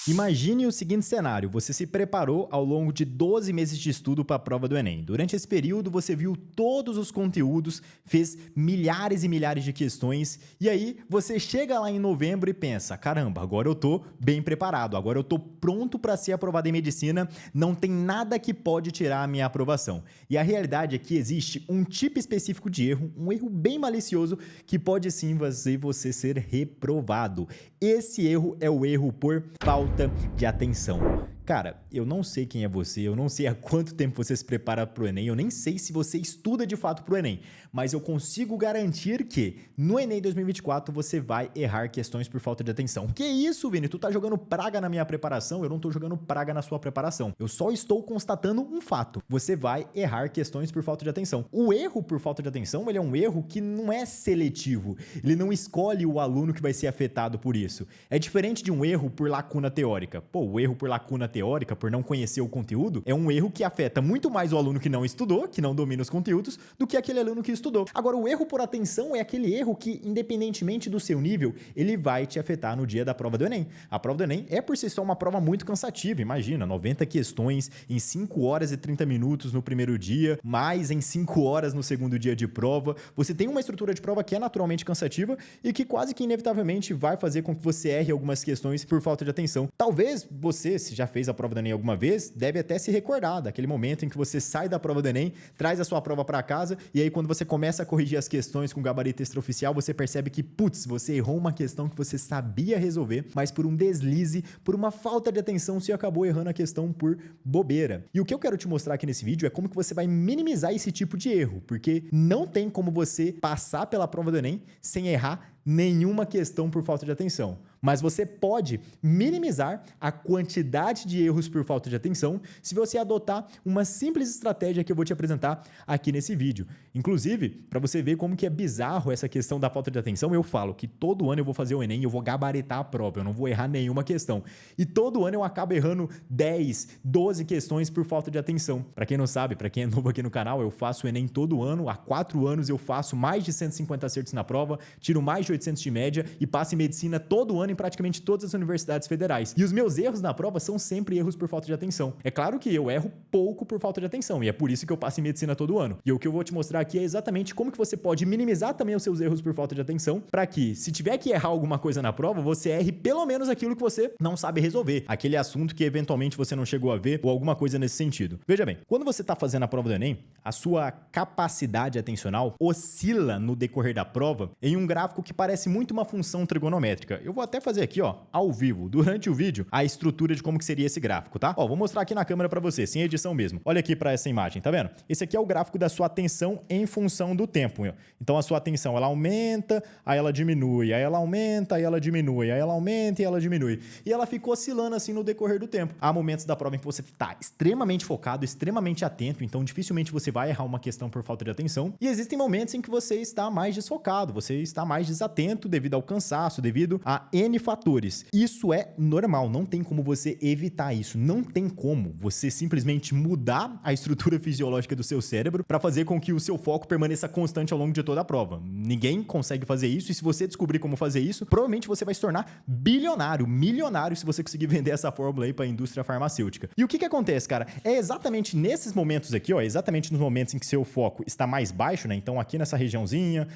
Imagine o seguinte cenário: você se preparou ao longo de 12 meses de estudo para a prova do Enem. Durante esse período, você viu todos os conteúdos, fez milhares e milhares de questões, e aí você chega lá em novembro e pensa: caramba, agora eu tô bem preparado, agora eu tô pronto para ser aprovado em medicina, não tem nada que pode tirar a minha aprovação. E a realidade é que existe um tipo específico de erro, um erro bem malicioso, que pode sim fazer você ser reprovado. Esse erro é o erro por falta de atenção. Cara, eu não sei quem é você, eu não sei há quanto tempo você se prepara para o Enem, eu nem sei se você estuda de fato para o Enem, mas eu consigo garantir que no Enem 2024 você vai errar questões por falta de atenção. Que isso, Vini? Tu tá jogando praga na minha preparação? Eu não tô jogando praga na sua preparação. Eu só estou constatando um fato. Você vai errar questões por falta de atenção. O erro por falta de atenção, ele é um erro que não é seletivo. Ele não escolhe o aluno que vai ser afetado por isso. É diferente de um erro por lacuna teórica. Pô, o erro por lacuna teórica, por não conhecer o conteúdo, é um erro que afeta muito mais o aluno que não estudou, que não domina os conteúdos, do que aquele aluno que estudou. Agora, o erro por atenção é aquele erro que, independentemente do seu nível, ele vai te afetar no dia da prova do Enem. A prova do Enem é por si só uma prova muito cansativa, imagina, 90 questões em 5 horas e 30 minutos no primeiro dia, mais em 5 horas no segundo dia de prova. Você tem uma estrutura de prova que é naturalmente cansativa e que quase que inevitavelmente vai fazer com que você erre algumas questões por falta de atenção. Talvez você, se já fez a prova do Enem alguma vez, deve até se recordar daquele momento em que você sai da prova do Enem, traz a sua prova para casa e aí quando você começa a corrigir as questões com gabarito extraoficial, você percebe que, putz, você errou uma questão que você sabia resolver, mas por um deslize, por uma falta de atenção, você acabou errando a questão por bobeira. E o que eu quero te mostrar aqui nesse vídeo é como que você vai minimizar esse tipo de erro, porque não tem como você passar pela prova do Enem sem errar nenhuma questão por falta de atenção. Mas você pode minimizar a quantidade de erros por falta de atenção se você adotar uma simples estratégia que eu vou te apresentar aqui nesse vídeo. Inclusive, para você ver como que é bizarro essa questão da falta de atenção, eu falo que todo ano eu vou fazer o Enem e eu vou gabaritar a prova, eu não vou errar nenhuma questão. E todo ano eu acabo errando 10, 12 questões por falta de atenção. Para quem não sabe, para quem é novo aqui no canal, eu faço o Enem todo ano, há 4 anos eu faço mais de 150 acertos na prova, tiro mais de 800 de média e passo em medicina todo ano em praticamente todas as universidades federais. E os meus erros na prova são sempre erros por falta de atenção. É claro que eu erro pouco por falta de atenção e é por isso que eu passo em medicina todo ano. E o que eu vou te mostrar aqui é exatamente como que você pode minimizar também os seus erros por falta de atenção para que, se tiver que errar alguma coisa na prova, você erre pelo menos aquilo que você não sabe resolver. Aquele assunto que eventualmente você não chegou a ver ou alguma coisa nesse sentido. Veja bem, quando você está fazendo a prova do Enem, a sua capacidade atencional oscila no decorrer da prova em um gráfico que parece muito uma função trigonométrica. Eu vou até fazer aqui, ó, ao vivo, durante o vídeo, a estrutura de como que seria esse gráfico, tá? Ó, vou mostrar aqui na câmera pra você, sem edição mesmo. Olha aqui pra essa imagem, tá vendo? Esse aqui é o gráfico da sua atenção em função do tempo. Então a sua atenção, ela aumenta, aí ela diminui, aí ela aumenta, aí ela diminui, aí ela aumenta e ela diminui. E ela fica oscilando assim no decorrer do tempo. Há momentos da prova em que você tá extremamente focado, extremamente atento, então dificilmente você vai errar uma questão por falta de atenção. E existem momentos em que você está mais desfocado, você está mais desatento devido ao cansaço, devido a N fatores. Isso é normal, não tem como você evitar isso, não tem como você simplesmente mudar a estrutura fisiológica do seu cérebro para fazer com que o seu foco permaneça constante ao longo de toda a prova. Ninguém consegue fazer isso e se você descobrir como fazer isso, provavelmente você vai se tornar bilionário, milionário se você conseguir vender essa fórmula aí para a indústria farmacêutica. E o que acontece, cara? É exatamente nesses momentos aqui, ó, exatamente nos momentos em que seu foco está mais baixo, né? Então aqui nessa regiãozinha,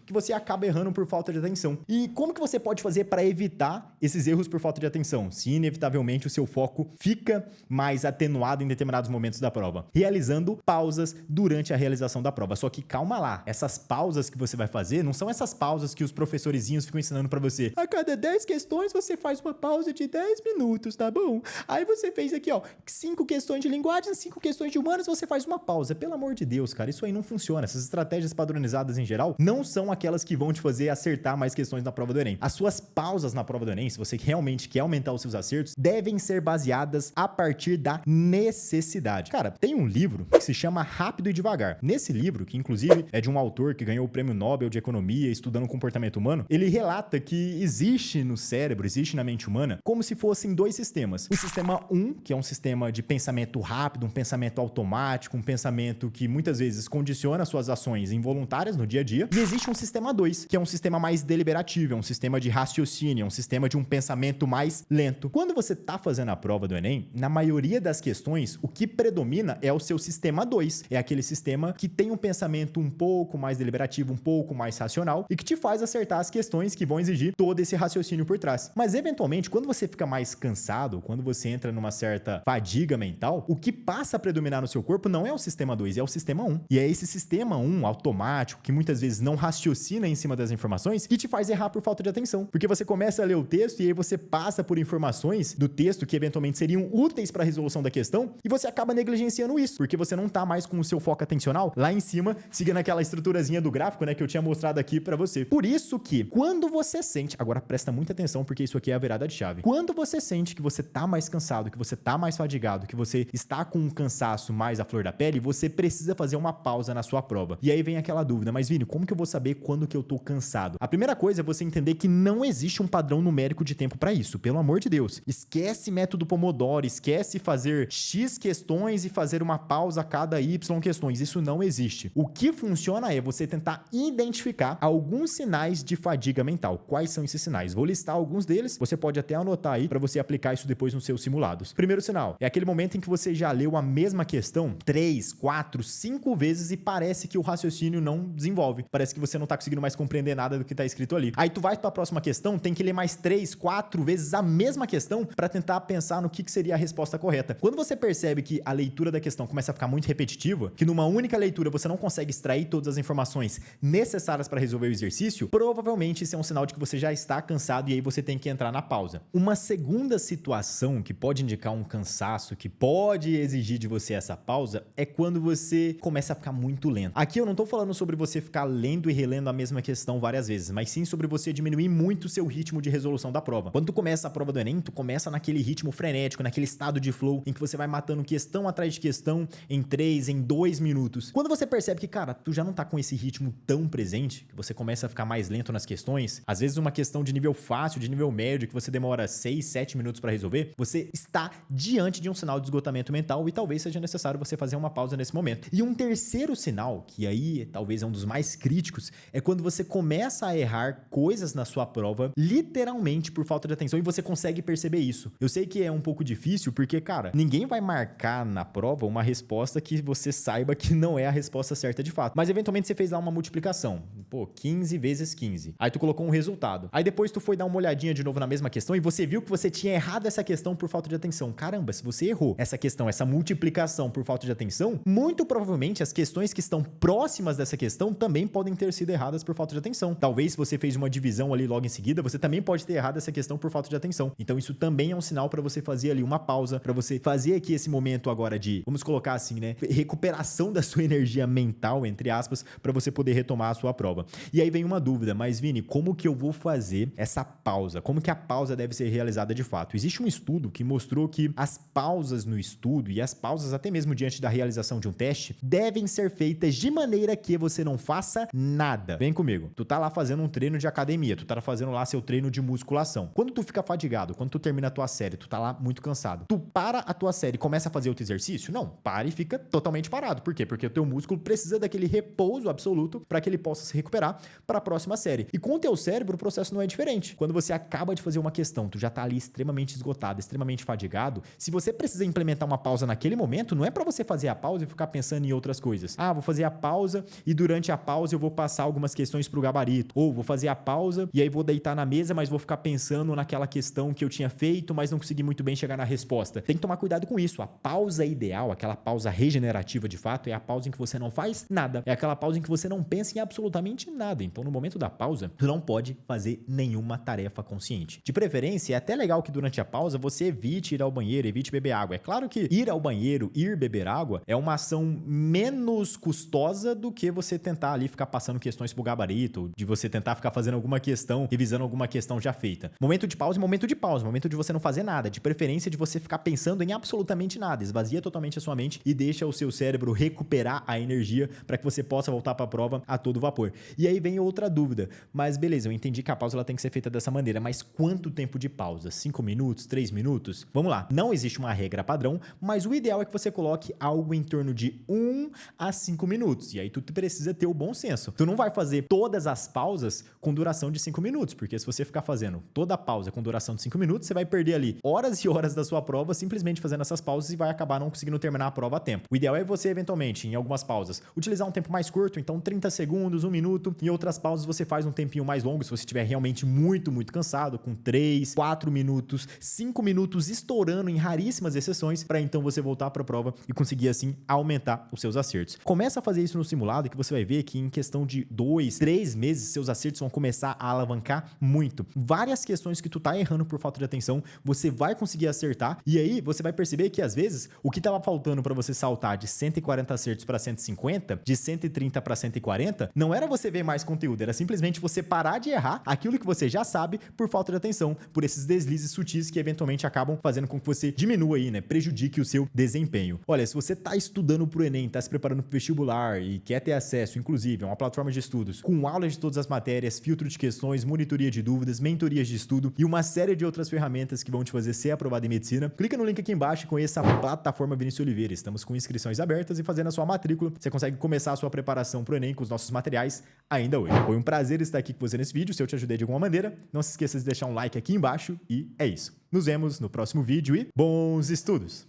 que você acaba errando por falta de atenção. E como que você pode fazer para evitar esses erros por falta de atenção, se inevitavelmente o seu foco fica mais atenuado em determinados momentos da prova? Realizando pausas durante a realização da prova. Só que calma lá, essas pausas que você vai fazer não são essas pausas que os professorizinhos ficam ensinando para você. A cada 10 questões você faz uma pausa de 10 minutos, tá bom? Aí você fez aqui, ó, 5 questões de linguagem, 5 questões de humanas, você faz uma pausa. Pelo amor de Deus, cara, isso aí não funciona. Essas estratégias padronizadas em geral não são aquelas que vão te fazer acertar mais questões na prova do Enem. As suas pausas na prova do Enem, se você realmente quer aumentar os seus acertos, devem ser baseadas a partir da necessidade. Cara, tem um livro que se chama Rápido e Devagar. Nesse livro, que inclusive é de um autor que ganhou o Prêmio Nobel de Economia estudando o comportamento humano, ele relata que existe no cérebro, existe na mente humana, como se fossem 2 sistemas. O sistema 1, que é um sistema de pensamento rápido, um pensamento automático, um pensamento que muitas vezes condiciona suas ações involuntárias no dia a dia. E existe um sistema 2, que é um sistema mais deliberativo, é um sistema de raciocínio, é um sistema de um pensamento mais lento. Quando você tá fazendo a prova do Enem, na maioria das questões, o que predomina é o seu sistema 2. É aquele sistema que tem um pensamento um pouco mais deliberativo, um pouco mais racional e que te faz acertar as questões que vão exigir todo esse raciocínio por trás. Mas, eventualmente, quando você fica mais cansado, quando você entra numa certa fadiga mental, o que passa a predominar no seu corpo não é o sistema 2, é o sistema 1. E é esse sistema 1 automático, que muitas vezes não raciocina em cima das informações, que te faz errar por falta de atenção. Porque você começa a ler o texto e aí você passa por informações do texto que eventualmente seriam úteis para a resolução da questão e você acaba negligenciando isso, porque você não tá mais com o seu foco atencional lá em cima, seguindo aquela estruturazinha do gráfico, né, que eu tinha mostrado aqui para você. Por isso que, quando você sente, agora presta muita atenção porque isso aqui é a virada de chave. Quando você sente que você tá mais cansado, que você tá mais fadigado, que você está com um cansaço mais à flor da pele, você precisa fazer uma pausa na sua prova. E aí vem aquela dúvida, mas Vini, como que eu vou saber quando que eu tô cansado? A primeira coisa é você entender que não existe um padrão numérico de tempo para isso, pelo amor de Deus. Esquece método Pomodoro, esquece fazer X questões e fazer uma pausa a cada Y questões. Isso não existe. O que funciona é você tentar identificar alguns sinais de fadiga mental. Quais são esses sinais? Vou listar alguns deles, você pode até anotar aí para você aplicar isso depois nos seus simulados. Primeiro sinal é aquele momento em que você já leu a mesma questão 3, 4, 5 vezes e parece que o raciocínio não desenvolve. Parece que você não tá conseguindo mais compreender nada do que tá escrito ali. Aí tu vai para a próxima questão, tem que ler mais 3, 4 vezes a mesma questão para tentar pensar no que seria a resposta correta. Quando você percebe que a leitura da questão começa a ficar muito repetitiva, que numa única leitura você não consegue extrair todas as informações necessárias para resolver o exercício, provavelmente isso é um sinal de que você já está cansado e aí você tem que entrar na pausa. Uma segunda situação que pode indicar um cansaço, que pode exigir de você essa pausa, é quando você começa a ficar muito lento. Aqui eu não tô falando sobre você ficar lendo e relendo a mesma questão várias vezes, mas sim sobre você diminuir muito o seu ritmo de resolução da prova. Quando tu começa a prova do Enem, tu começa naquele ritmo frenético, naquele estado de flow, em que você vai matando questão atrás de questão em 3, em 2 minutos. Quando você percebe que, cara, tu já não tá com esse ritmo tão presente, que você começa a ficar mais lento nas questões, às vezes uma questão de nível fácil, de nível médio, que você demora 6, 7 minutos para resolver, você está diante de um sinal de esgotamento mental e talvez seja necessário você fazer uma pausa nesse momento. E um terceiro sinal, que aí talvez é um dos mais críticos, é quando você começa a errar coisas na sua prova, literalmente por falta de atenção, e você consegue perceber isso. Eu sei que é um pouco difícil, porque, cara, ninguém vai marcar na prova uma resposta que você saiba que não é a resposta certa de fato. Mas, eventualmente, você fez lá uma multiplicação. Pô, 15 vezes 15. Aí tu colocou um resultado. Aí depois tu foi dar uma olhadinha de novo na mesma questão e você viu que você tinha errado essa questão por falta de atenção. Caramba, se você errou essa questão, essa multiplicação por falta de atenção, muito provavelmente as questões que estão próximas dessa questão também podem ter sido erradas por falta de atenção. Talvez se você fez uma divisão ali logo em seguida, você também pode ter errado essa questão por falta de atenção. Então isso também é um sinal para você fazer ali uma pausa, para você fazer aqui esse momento agora de, vamos colocar assim, né, recuperação da sua energia mental, entre aspas, para você poder retomar a sua prova. E aí vem uma dúvida, mas Vini, como que eu vou fazer essa pausa? Como que a pausa deve ser realizada de fato? Existe um estudo que mostrou que as pausas no estudo e as pausas até mesmo diante da realização de um teste devem ser feitas de maneira que você não faça nada. Vem comigo. Tu tá lá fazendo um treino de academia, tu tá fazendo lá seu treino de musculação. Quando tu fica fadigado, quando tu termina a tua série, tu tá lá muito cansado. Tu para a tua série e começa a fazer outro exercício? Não, para e fica totalmente parado. Por quê? Porque o teu músculo precisa daquele repouso absoluto para que ele possa se recuperar para a próxima série. E com o teu cérebro, o processo não é diferente. Quando você acaba de fazer uma questão, tu já tá ali extremamente esgotado, extremamente fadigado, se você precisa implementar uma pausa naquele momento, não é para você fazer a pausa e ficar pensando em outras coisas. Ah, vou fazer a pausa e durante a pausa eu vou passar algumas questões pro gabarito. Ou vou fazer a pausa e aí vou deitar na mesa, mas vou ficar pensando naquela questão que eu tinha feito, mas não consegui muito bem chegar na resposta. Tem que tomar cuidado com isso. A pausa ideal, aquela pausa regenerativa de fato, é a pausa em que você não faz nada. É aquela pausa em que você não pensa em absolutamente nada. Então, no momento da pausa, tu não pode fazer nenhuma tarefa consciente. De preferência, é até legal que durante a pausa você evite ir ao banheiro, evite beber água. É claro que ir ao banheiro, ir beber água, é uma ação menos custosa do que você tentar ali ficar passando questões pro gabarito, de você tentar ficar fazendo alguma questão, revisando alguma questão já feita. Momento de pausa, momento de pausa, momento de você não fazer nada, de preferência de você ficar pensando em absolutamente nada. Esvazia totalmente a sua mente e deixa o seu cérebro recuperar a energia para que você possa voltar para a prova a todo vapor. E aí vem outra dúvida, mas beleza, eu entendi que a pausa ela tem que ser feita dessa maneira, mas quanto tempo de pausa? 5 minutos? 3 minutos? Vamos lá, não existe uma regra padrão, mas o ideal é que você coloque algo em torno de 1 a 5 minutos, e aí tu precisa ter o bom senso. Tu não vai fazer todas as pausas com duração de 5 minutos, porque se você ficar fazendo toda a pausa com duração de 5 minutos, você vai perder ali horas e horas da sua prova simplesmente fazendo essas pausas e vai acabar não conseguindo terminar a prova a tempo. O ideal é você, eventualmente, em algumas pausas, utilizar um tempo mais curto, então 30 segundos, 1 minuto. Em outras pausas, você faz um tempinho mais longo, se você estiver realmente muito, muito cansado, com 3, 4 minutos, 5 minutos estourando em raríssimas exceções, para então você voltar para a prova e conseguir, assim, aumentar os seus acertos. Começa a fazer isso no simulado que você vai ver que em questão de 2, 3 meses, seus acertos vão começar a alavancar muito. Várias questões que tu tá errando por falta de atenção, você vai conseguir acertar e aí você vai perceber que às vezes o que tava faltando para você saltar de 140 acertos para 150, de 130 para 140, não era você ver mais conteúdo, era simplesmente você parar de errar aquilo que você já sabe por falta de atenção, por esses deslizes sutis que eventualmente acabam fazendo com que você diminua aí, né, prejudique o seu desempenho. Olha, se você tá estudando pro Enem, tá se preparando pro vestibular e quer ter acesso, inclusive, a uma plataforma de estudos com aulas de todas as matérias, filtro de questões, monitoria de dúvidas, mentorias de estudo e uma série de outras ferramentas que vão te fazer ser aprovado em medicina, clica no link aqui embaixo e conheça a plataforma Vinícius Oliveira. Estamos com inscrições abertas e fazendo a sua matrícula, você consegue começar a sua preparação pro Enem com os nossos materiais ainda hoje. Foi um prazer estar aqui com você nesse vídeo. Se eu te ajudei de alguma maneira, não se esqueça de deixar um like aqui embaixo e é isso. Nos vemos no próximo vídeo e bons estudos!